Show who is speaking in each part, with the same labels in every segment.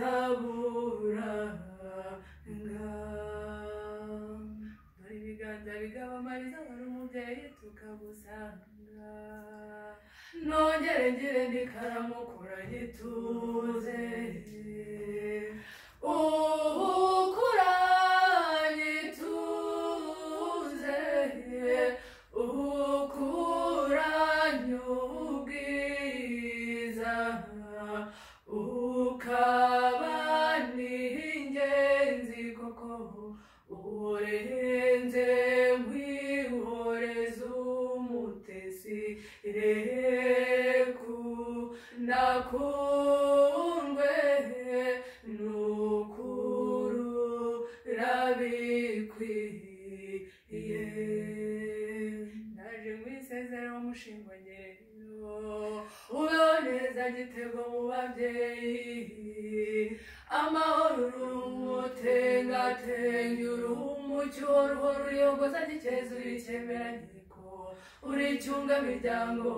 Speaker 1: nyaburanga dore ibiganza bigabamariza wari umubyeyi tukagusanga nongere ngire ndikaramukura gituze ukura gituze ukuranye ubwiza ukaba n'ingenzi koko urenze nkwihoreza umutesi reku nakundwe n'ukuru rabikwiye naje mwisezero mushingwanyero uboneza gitego mu babyeyi amahoro urumutengatenge urumucyo ruhora uriyogoza gikeza urikemeranye ko uricyunga miryango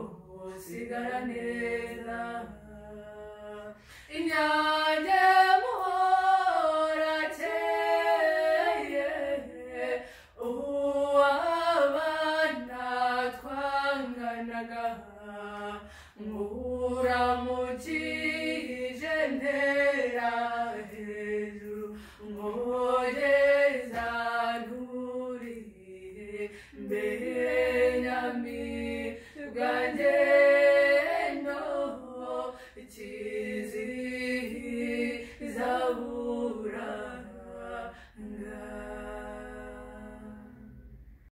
Speaker 1: usigara neza inyange muhorakeye uwabana twanganaga nguramukije ntera hejuru ngogeza nturiye mbere nyami bwanjye